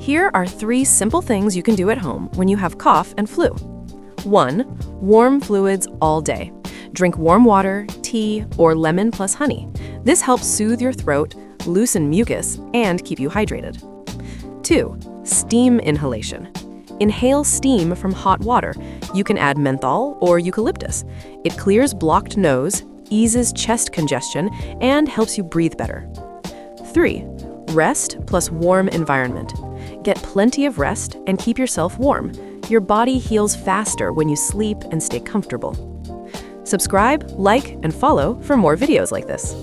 Here are 3 simple things you can do at home when you have cough and flu. 1. Warm fluids all day. Drink warm water, tea, or lemon plus honey. This helps soothe your throat, loosen mucus, and keep you hydrated. 2. Steam inhalation. Inhale steam from hot water. You can add menthol or eucalyptus. It clears blocked nose, eases chest congestion, and helps you breathe better. 3. Rest plus warm environment. Get plenty of rest and keep yourself warm. Your body heals faster when you sleep and stay comfortable. Subscribe, like, and follow for more videos like this.